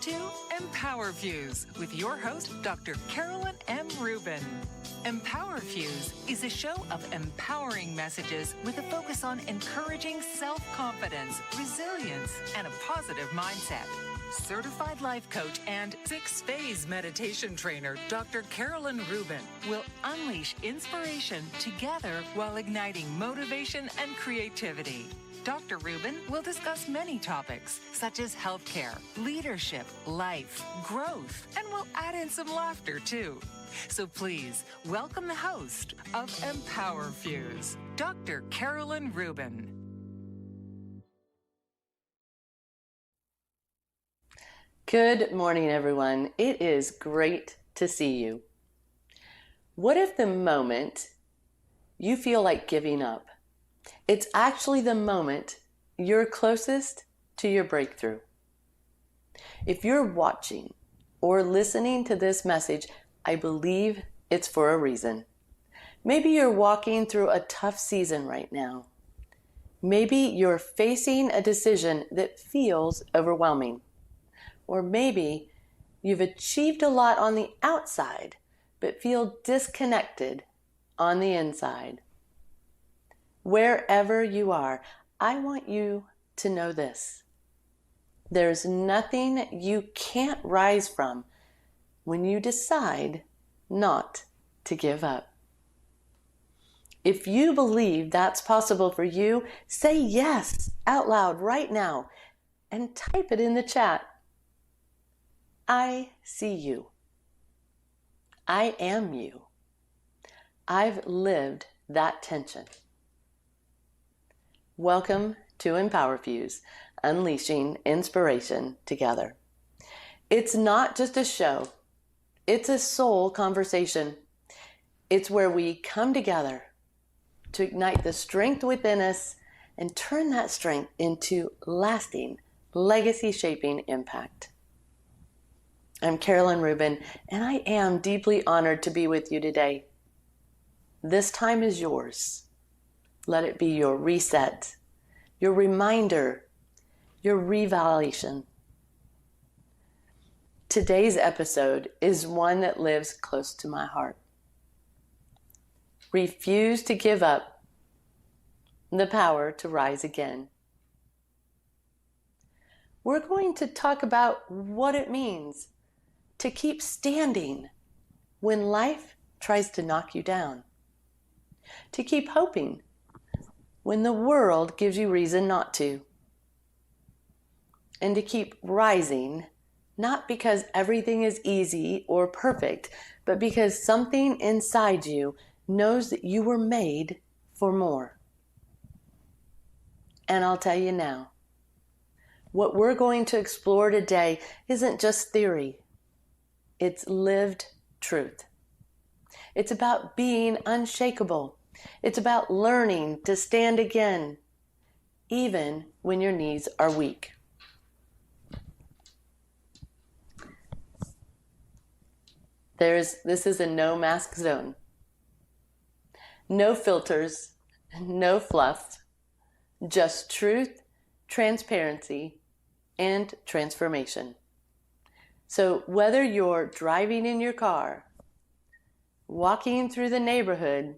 to EmpowerFuse with your host, Dr. Carolyn M. Rubin. EmpowerFuse is a show of empowering messages with a focus on encouraging self-confidence, resilience, and a positive mindset. Certified life coach and 6-phase meditation trainer, Dr. Carolyn Rubin, will unleash inspiration together while igniting motivation and creativity. Dr. Rubin will discuss many topics such as healthcare, leadership, life, growth, and will add in some laughter too. So please welcome the host of EmpowerFuse, Dr. Carolyn Rubin. Good morning, everyone. It is great to see you. What if the moment you feel like giving up, it's actually the moment you're closest to your breakthrough? If you're watching or listening to this message, I believe it's for a reason. Maybe you're walking through a tough season right now. Maybe you're facing a decision that feels overwhelming. Or maybe you've achieved a lot on the outside, but feel disconnected on the inside. Wherever you are, I want you to know this. There's nothing you can't rise from when you decide not to give up. If you believe that's possible for you, say yes out loud right now and type it in the chat. I see you. I am you. I've lived that tension. Welcome to EmpowerFuse, unleashing inspiration together. It's not just a show. It's a soul conversation. It's where we come together to ignite the strength within us and turn that strength into lasting, legacy-shaping impact. I'm Carolyn Rubin, and I am deeply honored to be with you today. This time is yours. Let it be your reset, your reminder, your revalidation. Today's episode is one that lives close to my heart. Refuse to give up the power to rise again. We're going to talk about what it means to keep standing when life tries to knock you down. To keep hoping when the world gives you reason not to. And to keep rising, not because everything is easy or perfect, but because something inside you knows that you were made for more. And I'll tell you now, what we're going to explore today isn't just theory. It's lived truth. It's about being unshakable. It's about learning to stand again, even when your knees are weak. This is a no mask zone. No filters, no fluff, just truth, transparency, and transformation. So whether you're driving in your car, walking through the neighborhood,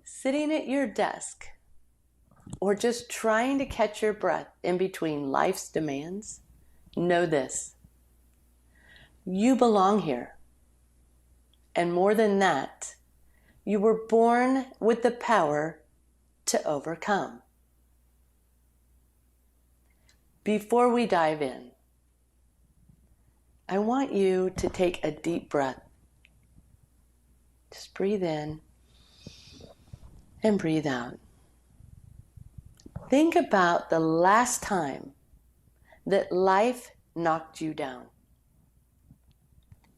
sitting at your desk, or just trying to catch your breath in between life's demands, know this. You belong here. And more than that, you were born with the power to overcome. Before we dive in, I want you to take a deep breath. Just breathe in and breathe out. Think about the last time that life knocked you down.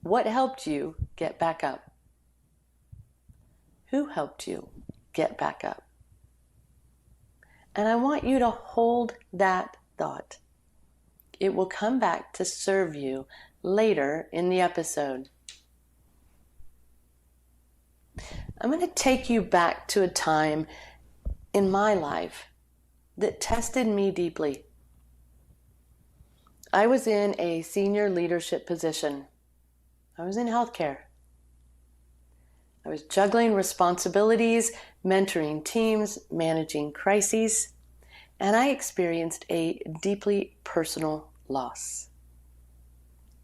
What helped you get back up? Who helped you get back up? And I want you to hold that thought. It will come back to serve you later in the episode. I'm going to take you back to a time in my life that tested me deeply. I was in a senior leadership position. I was in healthcare. I was juggling responsibilities, mentoring teams, managing crises, and I experienced a deeply personal loss.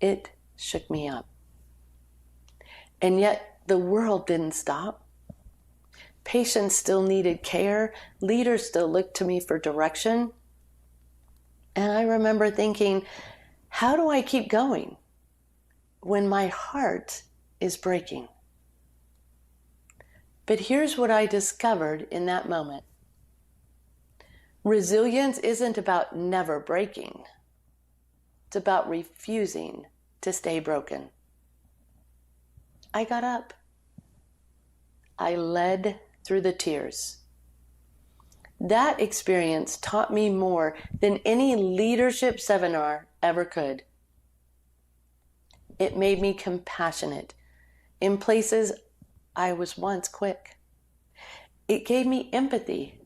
It shook me up. And yet the world didn't stop. Patients still needed care. Leaders still looked to me for direction. And I remember thinking, how do I keep going when my heart is breaking? But here's what I discovered in that moment. Resilience isn't about never breaking. It's about refusing to stay broken. I got up. I led through the tears. That experience taught me more than any leadership seminar ever could. It made me compassionate in places I was once quick. It gave me empathy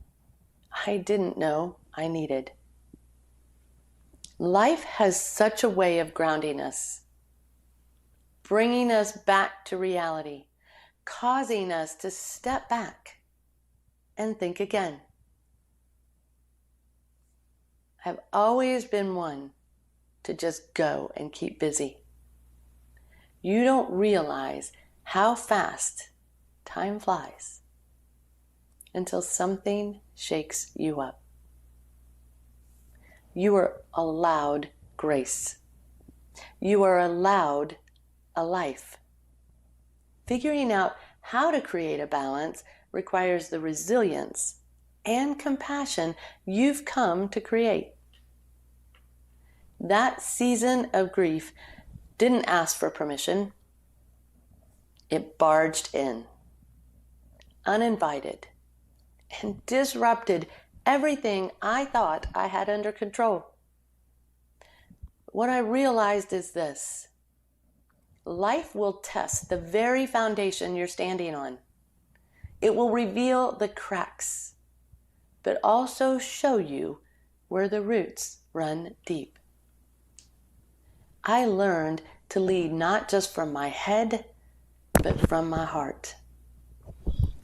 I didn't know I needed. Life has such a way of grounding us, bringing us back to reality, causing us to step back and think again. I've always been one to just go and keep busy. You don't realize how fast time flies until something shakes you up. You are allowed grace. You are allowed a life. Figuring out how to create a balance requires the resilience and compassion you've come to create. That season of grief didn't ask for permission. It barged in, uninvited, and disrupted everything I thought I had under control. What I realized is this: life will test the very foundation you're standing on. It will reveal the cracks, but also show you where the roots run deep. I learned to lead not just from my head, but from my heart.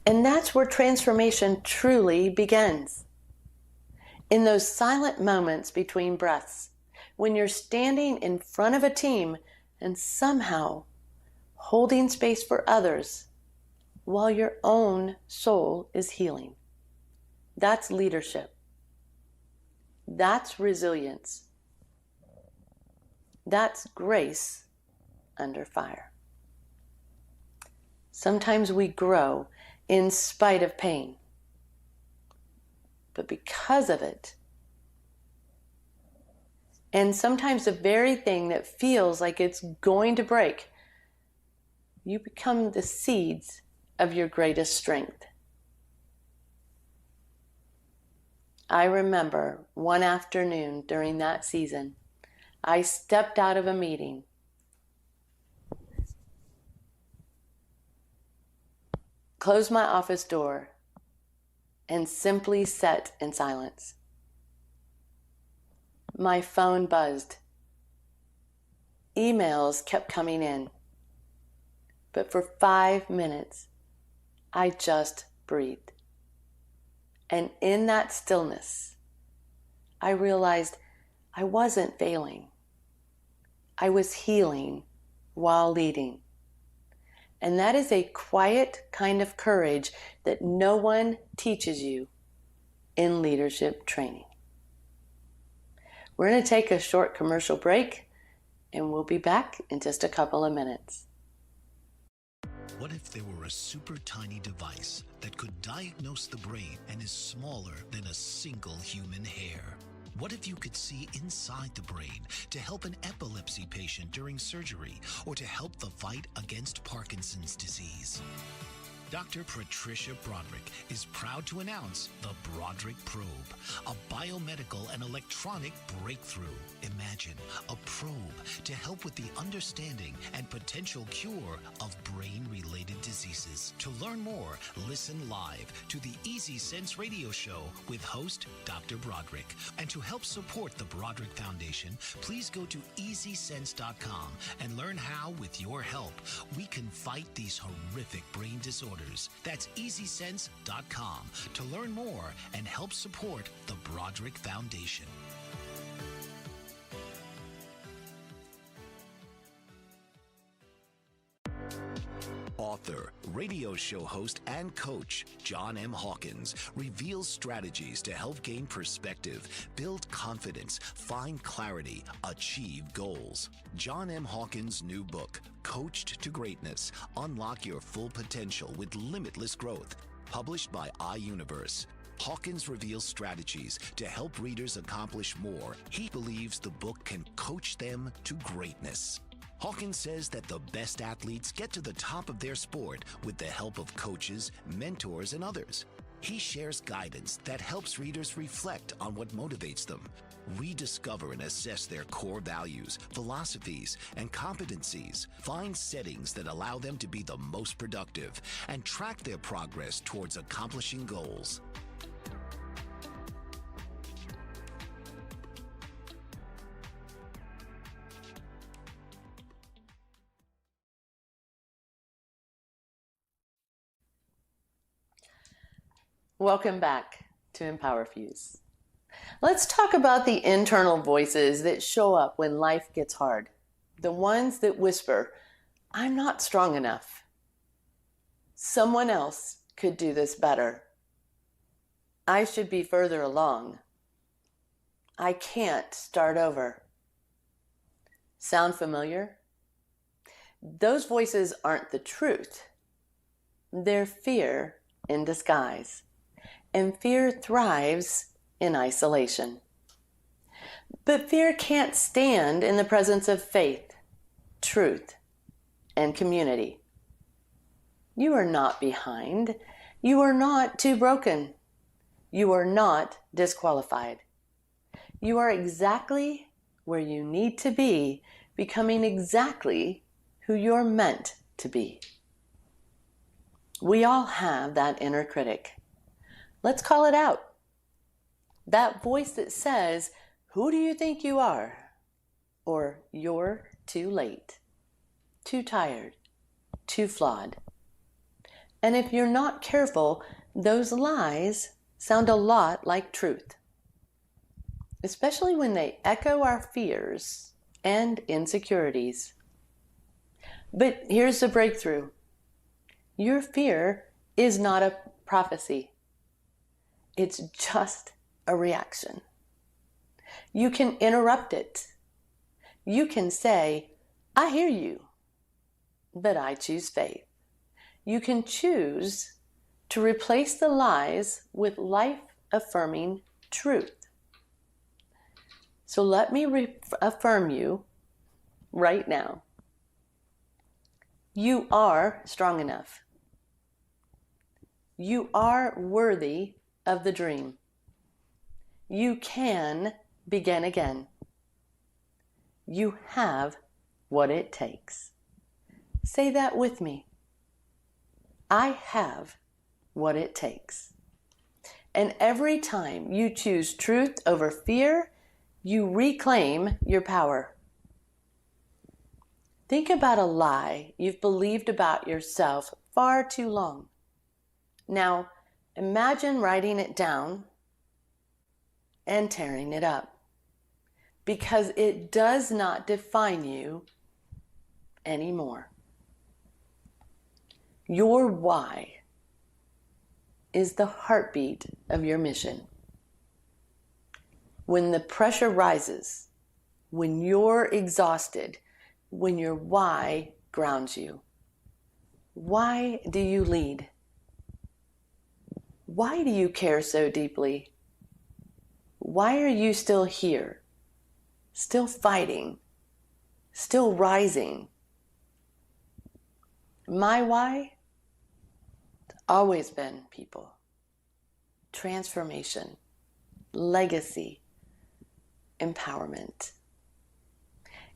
And that's where transformation truly begins. In those silent moments between breaths, when you're standing in front of a team and somehow holding space for others while your own soul is healing. That's leadership. That's resilience. That's grace under fire. Sometimes we grow in spite of pain, but because of it, and sometimes the very thing that feels like it's going to break, you become the seeds of your greatest strength. I remember one afternoon during that season, I stepped out of a meeting, closed my office door, and simply sat in silence. My phone buzzed. Emails kept coming in. But for 5 minutes, I just breathed. And in that stillness, I realized I wasn't failing. I was healing while leading. And that is a quiet kind of courage that no one teaches you in leadership training. We're going to take a short commercial break, and we'll be back in just a couple of minutes. What if there were a super tiny device that could diagnose the brain and is smaller than a single human hair? What if you could see inside the brain to help an epilepsy patient during surgery or to help the fight against Parkinson's disease? Dr. Patricia Broderick is proud to announce the Broderick Probe, a biomedical and electronic breakthrough. Imagine a probe to help with the understanding and potential cure of brain-related diseases. To learn more, listen live to the Easy Sense radio show with host Dr. Broderick. And to help support the Broderick Foundation, please go to EasySense.com and learn how, with your help, we can fight these horrific brain disorders. That's EasySense.com to learn more and help support the Broderick Foundation. Author, radio show host, and coach John M. Hawkins reveals strategies to help gain perspective, build confidence, find clarity, achieve goals. John M. Hawkins' new book, Coached to Greatness, Unlock Your Full Potential with Limitless Growth, published by iUniverse. Hawkins reveals strategies to help readers accomplish more. He believes the book can coach them to greatness. Hawkins says that the best athletes get to the top of their sport with the help of coaches, mentors, and others. He shares guidance that helps readers reflect on what motivates them, rediscover and assess their core values, philosophies, and competencies, find settings that allow them to be the most productive, and track their progress towards accomplishing goals. Welcome back to EmpowerFuse. Let's talk about the internal voices that show up when life gets hard. The ones that whisper, "I'm not strong enough. Someone else could do this better. I should be further along. I can't start over." Sound familiar? Those voices aren't the truth. They're fear in disguise. And fear thrives in isolation. But fear can't stand in the presence of faith, truth, and community. You are not behind. You are not too broken. You are not disqualified. You are exactly where you need to be, becoming exactly who you're meant to be. We all have that inner critic. Let's call it out. That voice that says, "Who do you think you are?" Or, "You're too late, too tired, too flawed." And if you're not careful, those lies sound a lot like truth, especially when they echo our fears and insecurities. But here's the breakthrough. Your fear is not a prophecy. It's just a reaction. You can interrupt it. You can say, "I hear you, but I choose faith." You can choose to replace the lies with life-affirming truth. So let me affirm you right now. You are strong enough. You are worthy of the dream. You can begin again. You have what it takes. Say that with me. I have what it takes. And every time you choose truth over fear, you reclaim your power. Think about a lie you've believed about yourself far too long. Now, imagine writing it down and tearing it up, because it does not define you anymore. Your why is the heartbeat of your mission. When the pressure rises, when you're exhausted, when your why grounds you, why do you lead? Why do you care so deeply? Why are you still here, still fighting, still rising? My why? always been people, transformation, legacy, empowerment.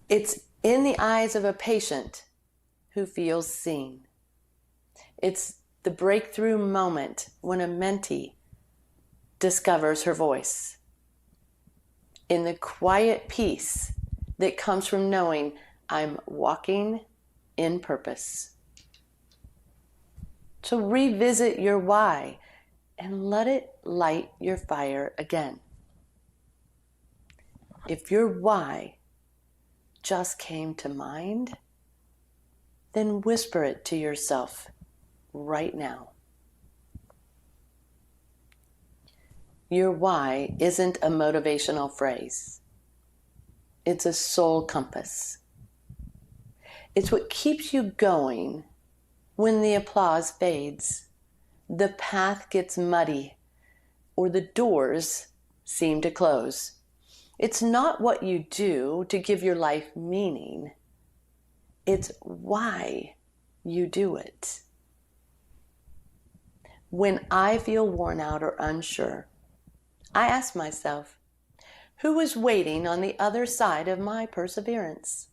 It's in the eyes of a patient who feels seen. It's the breakthrough moment when a mentee discovers her voice. In the quiet peace that comes from knowing I'm walking in purpose. So revisit your why and let it light your fire again. If your why just came to mind, then whisper it to yourself right now. Your why isn't a motivational phrase. It's a soul compass. It's what keeps you going when the applause fades, the path gets muddy, or the doors seem to close. It's not what you do to give your life meaning. It's why you do it. When I feel worn out or unsure, I ask myself, who is waiting on the other side of my perseverance?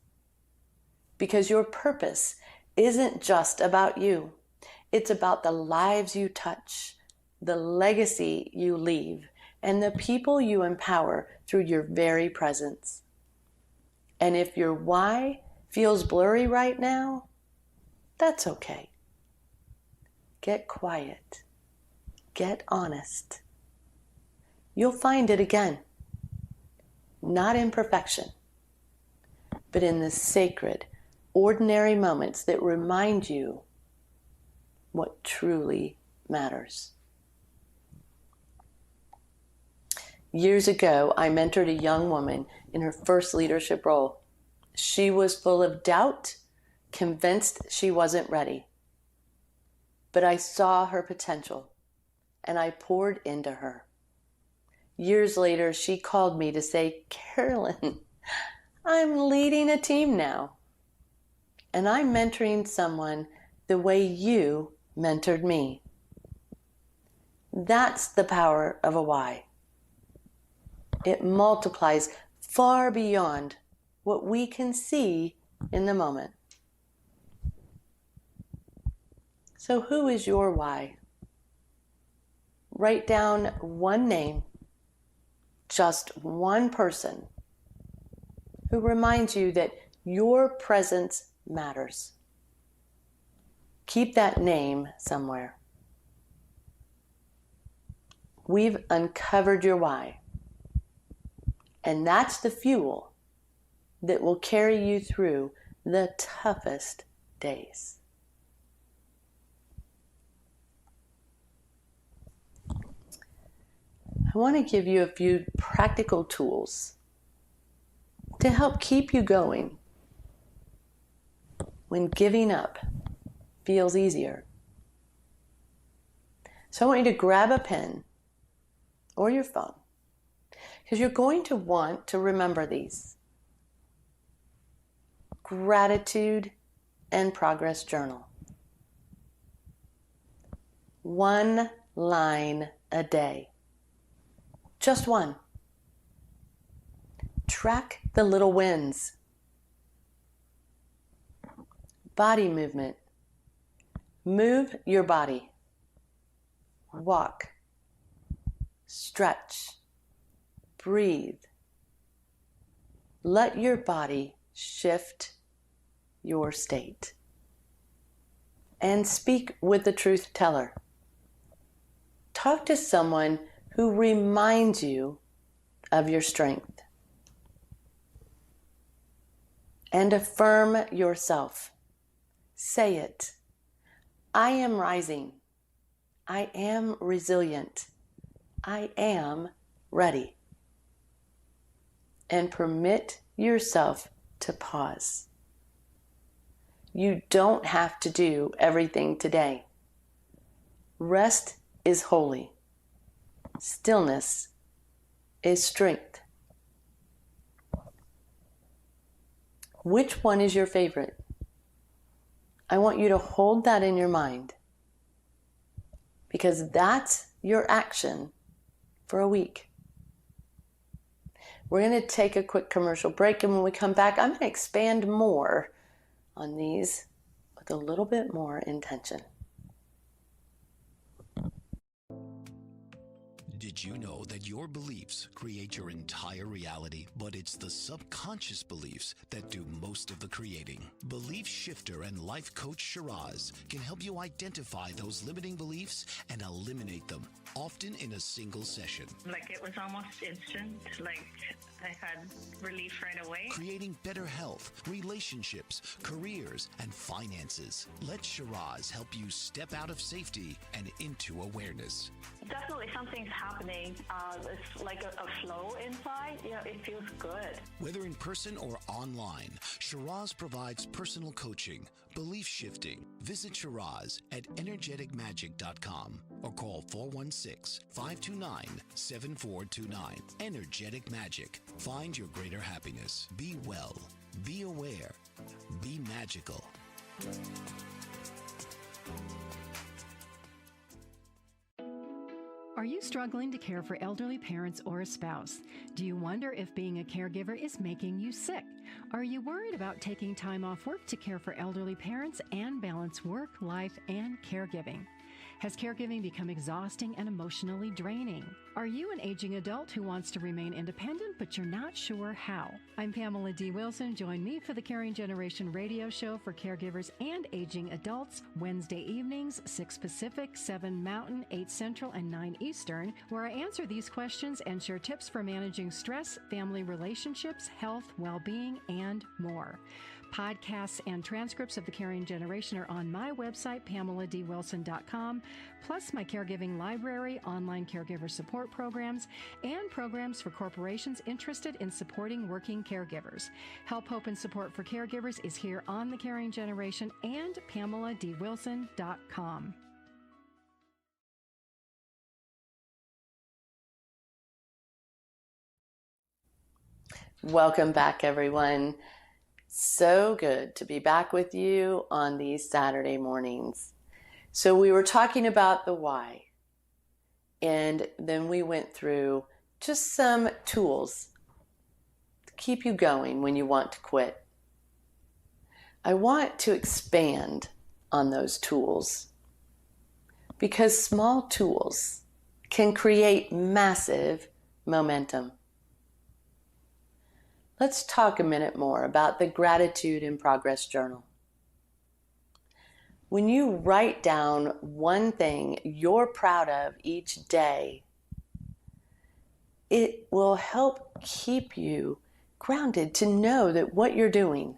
Because your purpose isn't just about you. It's about the lives you touch, the legacy you leave, and the people you empower through your very presence. And if your why feels blurry right now, that's okay. Get quiet. Get honest. You'll find it again. Not in perfection, but in the sacred, ordinary moments that remind you what truly matters. Years ago, I mentored a young woman in her first leadership role. She was full of doubt, convinced she wasn't ready. But I saw her potential, and I poured into her. Years later, she called me to say, Carolyn, I'm leading a team now, and I'm mentoring someone the way you mentored me. That's the power of a why. It multiplies far beyond what we can see in the moment. So who is your why? Write down one name, just one person who reminds you that your presence matters. Keep that name somewhere. We've uncovered your why. And that's the fuel that will carry you through the toughest days. I want to give you a few practical tools to help keep you going when giving up feels easier. So I want you to grab a pen or your phone, because you're going to want to remember these. Gratitude and progress journal. 1 line a day. Just one. Track the little wins. Body movement. Move your body. Walk. Stretch. Breathe. Let your body shift your state. And speak with the truth teller. Talk to someone who reminds you of your strength. And affirm yourself. Say it. I am rising. I am resilient. I am ready. And permit yourself to pause. You don't have to do everything today. Rest is holy. Stillness is strength. Which one is your favorite? I want you to hold that in your mind because that's your action for a week. We're going to take a quick commercial break, and when we come back, I'm going to expand more on these with a little bit more intention. Did you know that your beliefs create your entire reality, but it's the subconscious beliefs that do most of the creating? Belief shifter and life coach Shiraz can help you identify those limiting beliefs and eliminate them, often in a single session. Like, it was almost instant. Like, I had relief right away. Creating better health, relationships, careers, and finances. Let Shiraz help you step out of safety and into awareness. Definitely something's happening. It's like a flow inside. It feels good. Whether in person or online, Shiraz provides personal coaching, belief shifting. Visit Shiraz at energeticmagic.com or call 416-529-7429. Energetic Magic. Find your greater happiness. Be well. Be aware. Be magical. Are you struggling to care for elderly parents or a spouse? Do you wonder if being a caregiver is making you sick? Are you worried about taking time off work to care for elderly parents and balance work, life, and caregiving? Has caregiving become exhausting and emotionally draining? Are you an aging adult who wants to remain independent, but you're not sure how? I'm Pamela D. Wilson. Join me for the Caring Generation radio show for caregivers and aging adults, Wednesday evenings, 6 Pacific, 7 Mountain, 8 Central, and 9 Eastern, where I answer these questions and share tips for managing stress, family relationships, health, well-being, and more. Podcasts and transcripts of The Caring Generation are on my website, PamelaDWilson.com, plus my caregiving library, online caregiver support programs, and programs for corporations interested in supporting working caregivers. Help, hope, and support for caregivers is here on The Caring Generation and PamelaDWilson.com. Welcome back, everyone. So good to be back with you on these Saturday mornings. So we were talking about the why, and then we went through just some tools to keep you going when you want to quit. I want to expand on those tools because small tools can create massive momentum. Let's talk a minute more about the Gratitude in Progress Journal. When you write down one thing you're proud of each day, it will help keep you grounded to know that what you're doing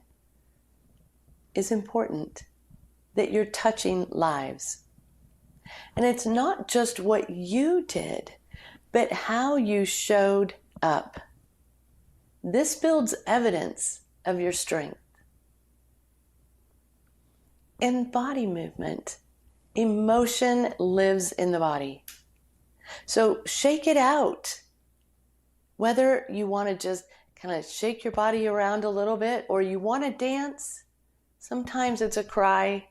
is important, that you're touching lives. And it's not just what you did, but how you showed up. This builds evidence of your strength. In body movement, emotion lives in the body. So shake it out. Whether you want to just kind of shake your body around a little bit or you want to dance, sometimes it's a cry,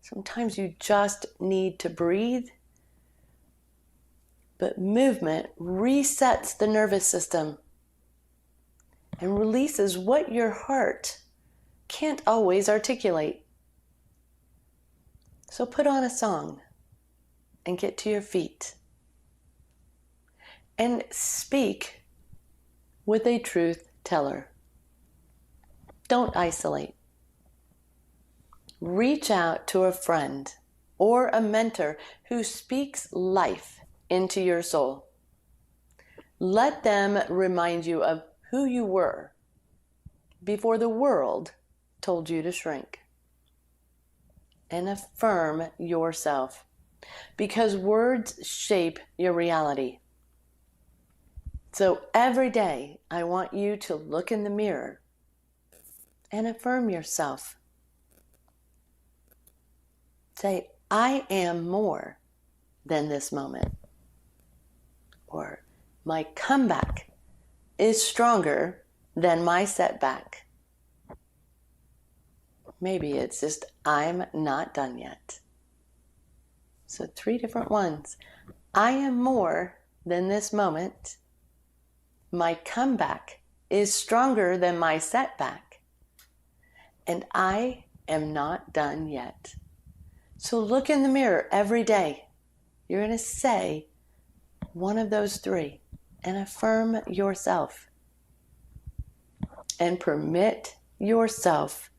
sometimes you just need to breathe. But movement resets the nervous system and releases what your heart can't always articulate. So put on a song and get to your feet and speak with a truth teller. Don't isolate. Reach out to a friend or a mentor who speaks life into your soul. Let them remind you of who you were before the world told you to shrink. And affirm yourself, because words shape your reality. So every day I want you to look in the mirror and affirm yourself. Say, I am more than this moment. Or, my comeback is stronger than my setback. Maybe it's just, I'm not done yet. So 3 different ones. I am more than this moment. My comeback is stronger than my setback. And I am not done yet. So look in the mirror every day. You're going to say one of those 3 and affirm yourself. And permit yourself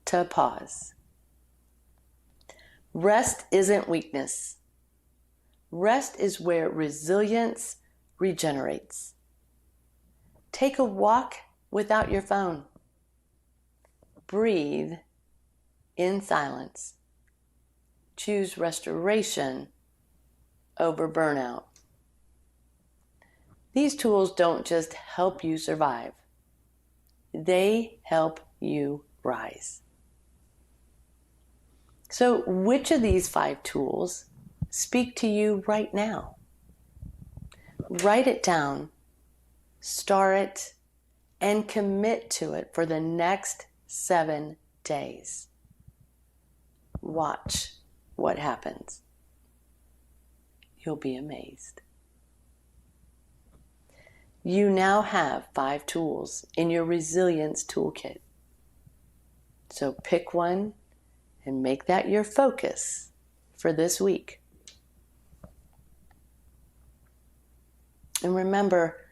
to pause. Rest isn't weakness. Rest is where resilience regenerates. Take a walk without your phone. Breathe in silence. Choose restoration over burnout. These tools don't just help you survive. They help you rise. So, which of these 5 tools speak to you right now? Write it down, star it, and commit to it for the next 7 days. Watch what happens. You'll be amazed. You now have 5 tools in your resilience toolkit. So pick one and make that your focus for this week. And remember,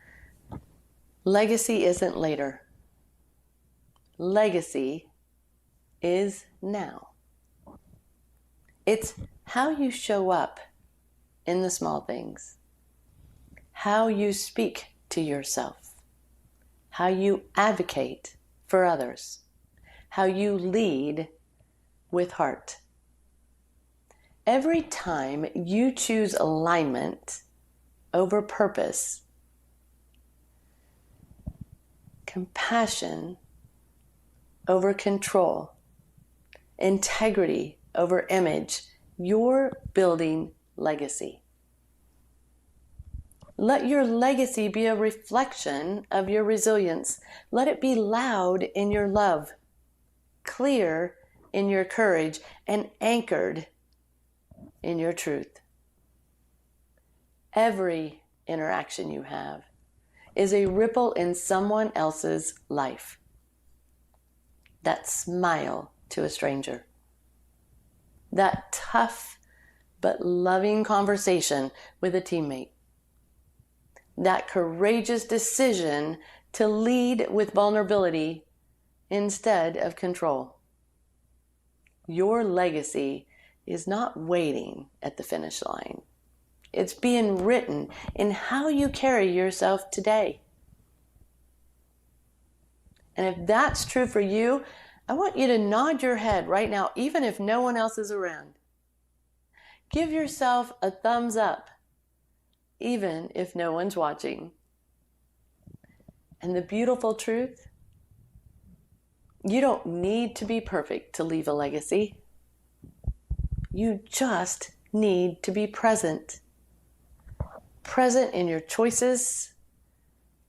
legacy isn't later. Legacy is now. It's how you show up in the small things, how you speak to yourself, how you advocate for others, how you lead with heart. Every time you choose alignment over purpose, compassion over control, integrity over image, you're building legacy. Let your legacy be a reflection of your resilience. Let it be loud in your love, clear in your courage, and anchored in your truth. Every interaction you have is a ripple in someone else's life. That smile to a stranger. That tough but loving conversation with a teammate. That courageous decision to lead with vulnerability instead of control. Your legacy is not waiting at the finish line. It's being written in how you carry yourself today. And if that's true for you, I want you to nod your head right now, even if no one else is around. Give yourself a thumbs up, even if no one's watching. And the beautiful truth, you don't need to be perfect to leave a legacy. You just need to be present. Present in your choices,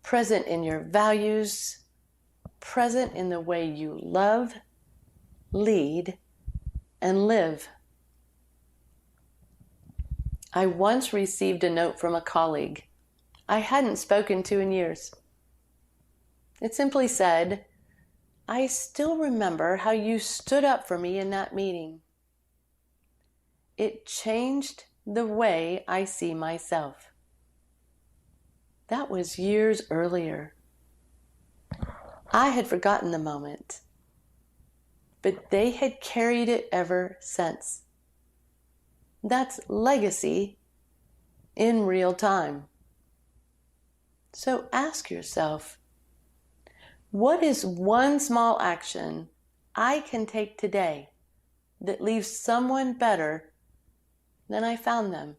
present in your values, present in the way you love, lead, and live. I once received a note from a colleague I hadn't spoken to in years. It simply said, "I still remember how you stood up for me in that meeting. It changed the way I see myself." That was years earlier. I had forgotten the moment, but they had carried it ever since. That's legacy in real time. So ask yourself, what is one small action I can take today that leaves someone better than I found them?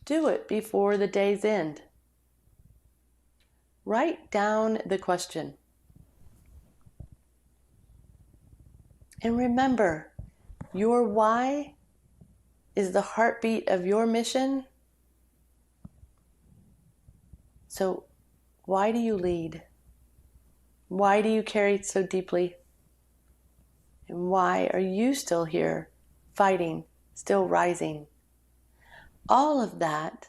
Do it before the day's end. Write down the question. And remember, your why is the heartbeat of your mission. So why do you lead? Why do you carry it so deeply? And why are you still here fighting still rising. All of that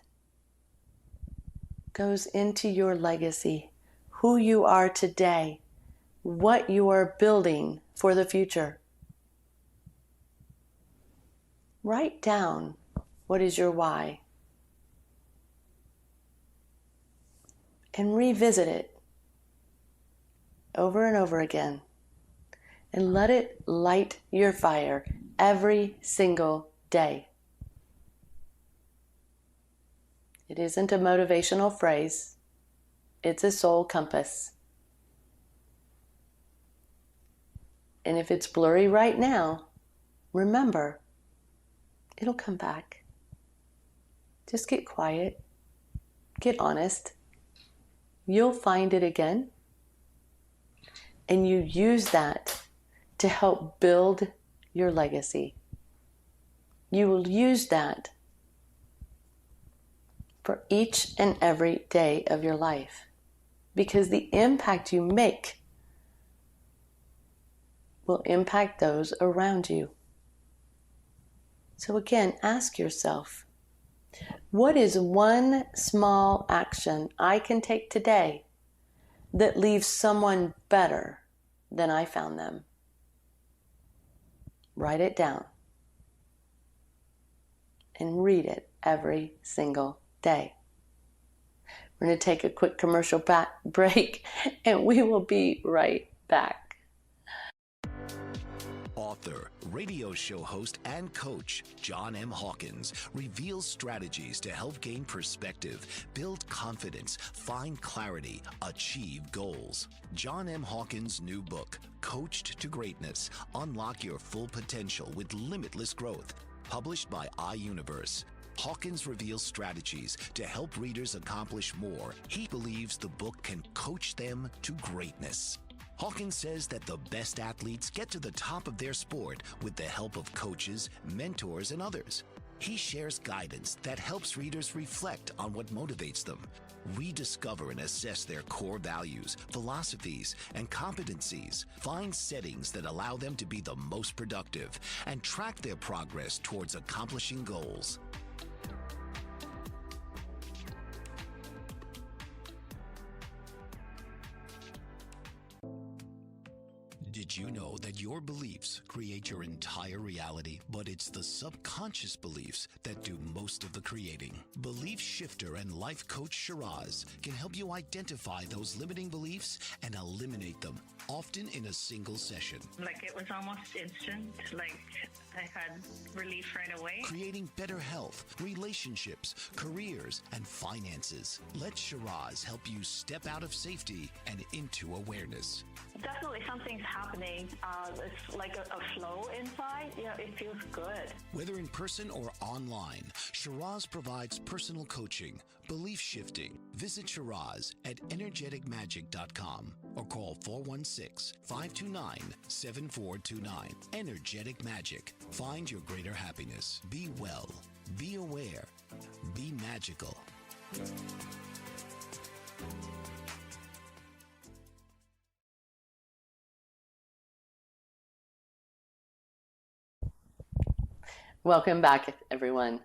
goes into your legacy, who you are today, what you are building for the future. Write down what is your why and revisit it over and over again and let it light your fire every single day. It isn't a motivational phrase. It's a soul compass. And if it's blurry right now, remember, it'll come back. Just get quiet. Get honest. You'll find it again. And you use that to help build your legacy. You will use that for each and every day of your life, because the impact you make will impact those around you. So again, ask yourself, what is one small action I can take today that leaves someone better than I found them? Write it down and read it every single day. We're going to take a quick commercial break and we will be right back. Author, radio show host, and coach John M. Hawkins reveals strategies to help gain perspective, build confidence, find clarity, achieve goals. John M. Hawkins' new book, Coached to Greatness, Unlock Your Full Potential with Limitless Growth, published by iUniverse. Hawkins reveals strategies to help readers accomplish more. He believes the book can coach them to greatness. Hawkins says that the best athletes get to the top of their sport with the help of coaches, mentors, and others. He shares guidance that helps readers reflect on what motivates them, rediscover and assess their core values, philosophies, and competencies, find settings that allow them to be the most productive, and track their progress towards accomplishing goals. Did you know that your beliefs create your entire reality, but it's the subconscious beliefs that do most of the creating? Belief shifter and life coach Shiraz can help you identify those limiting beliefs and eliminate them, often in a single session. Like, it was almost instant. Like, I had relief right away. Creating better health, relationships, careers, and finances. Let Shiraz help you step out of safety and into awareness. Definitely something's happening. It's like a flow inside. It feels good. Whether in person or online, Shiraz provides personal coaching, belief shifting. Visit Shiraz at energeticmagic.com or call 416-529-7429. Energetic Magic. Find your greater happiness. Be well. Be aware. Be magical. Welcome back, everyone.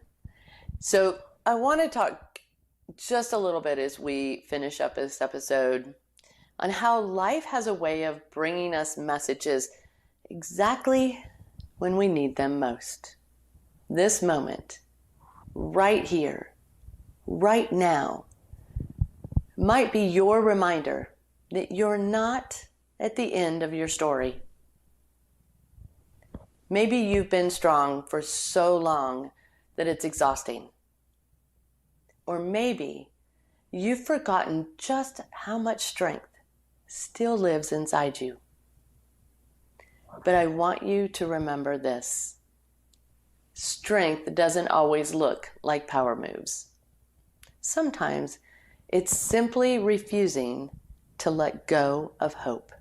So I want to talk just a little bit as we finish up this episode on how life has a way of bringing us messages exactly when we need them most. This moment, right here, right now, might be your reminder that you're not at the end of your story. Maybe you've been strong for so long that it's exhausting. Or maybe you've forgotten just how much strength still lives inside you. But I want you to remember this. Strength doesn't always look like power moves. Sometimes it's simply refusing to let go of hope.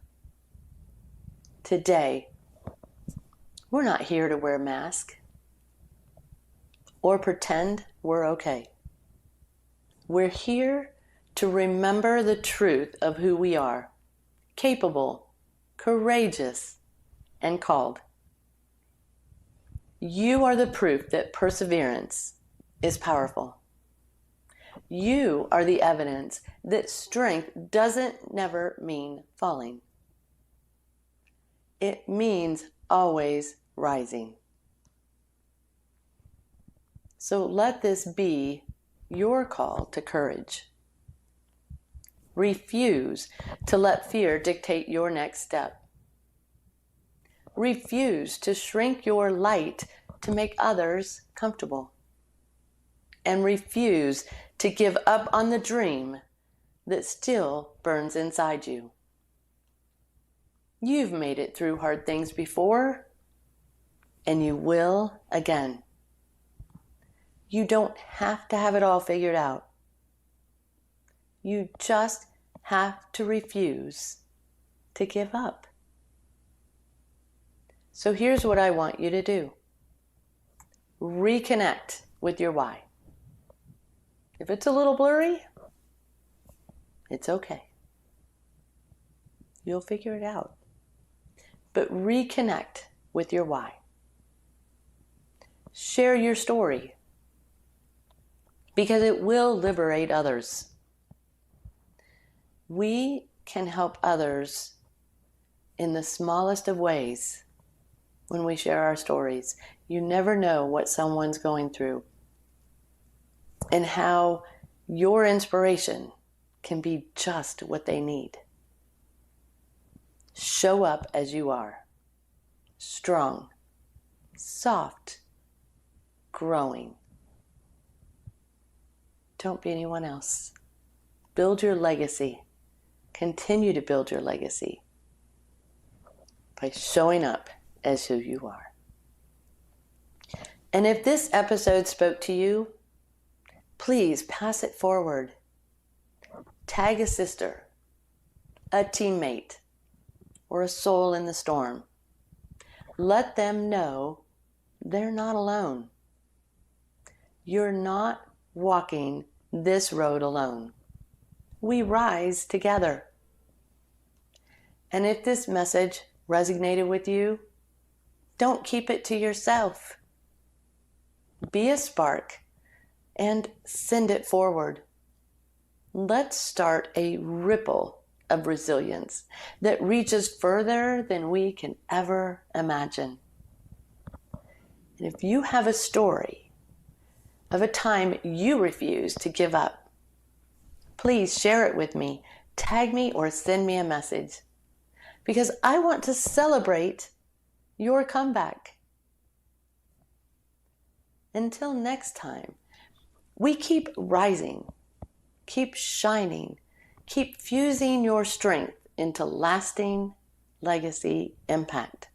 Today, we're not here to wear a mask or pretend we're okay. We're here to remember the truth of who we are, capable, courageous, and called. You are the proof that perseverance is powerful. You are the evidence that strength doesn't never mean falling. It means always rising. So let this be your call to courage. Refuse to let fear dictate your next step. Refuse to shrink your light to make others comfortable. And refuse to give up on the dream that still burns inside you. You've made it through hard things before, and you will again. You don't have to have it all figured out. You just have to refuse to give up. So here's what I want you to do. Reconnect with your why. If it's a little blurry, it's okay. You'll figure it out. But reconnect with your why. Share your story, because it will liberate others. We can help others in the smallest of ways when we share our stories. You never know what someone's going through and how your inspiration can be just what they need. Show up as you are, strong, soft, growing. Don't be anyone else. Build your legacy. Continue to build your legacy by showing up as who you are. And if this episode spoke to you, please pass it forward. Tag a sister, a teammate, or a soul in the storm. Let them know they're not alone. You're not walking this road alone. We rise together. And if this message resonated with you, don't keep it to yourself. Be a spark and send it forward. Let's start a ripple of resilience that reaches further than we can ever imagine. And if you have a story of a time you refused to give up, please share it with me, tag me, or send me a message, because I want to celebrate your comeback. Until next time, we keep rising, keep shining, keep fusing your strength into lasting legacy impact.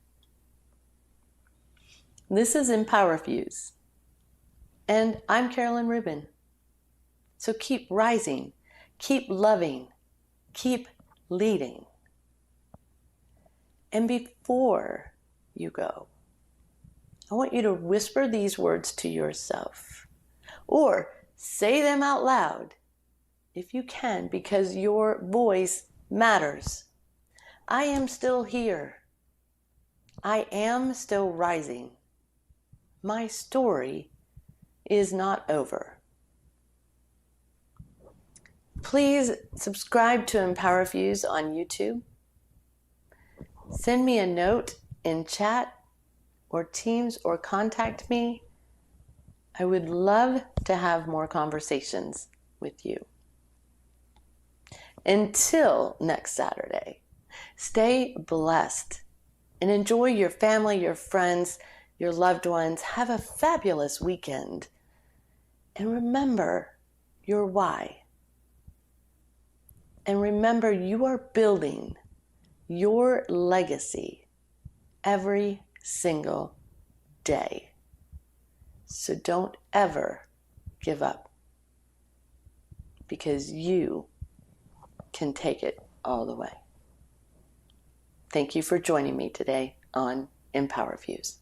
This is EmpowerFuse, and I'm Carolyn Rubin. So keep rising, keep loving, keep leading. And before you go, I want you to whisper these words to yourself, or say them out loud if you can, because your voice matters. I am still here. I am still rising. My story is not over. Please subscribe to EmpowerFuse on YouTube. Send me a note in chat or Teams, or contact me. I would love to have more conversations with you. Until next Saturday, stay blessed and enjoy your family, your friends, your loved ones. Have a fabulous weekend. And remember your why. And remember, you are building your legacy every single day. So don't ever give up, because you can take it all the way. Thank you for joining me today on EmpowerFuse.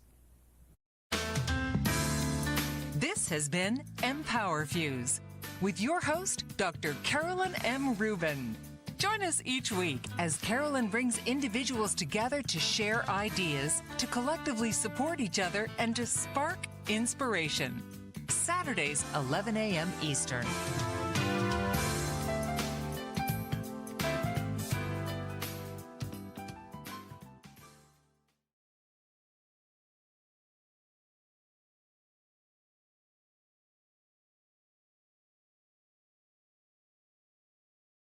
This has been EmpowerFuse with your host, Dr. Carolyn M. Rubin. Join us each week as Carolyn brings individuals together to share ideas, to collectively support each other, and to spark inspiration. Saturdays, 11 a.m. Eastern.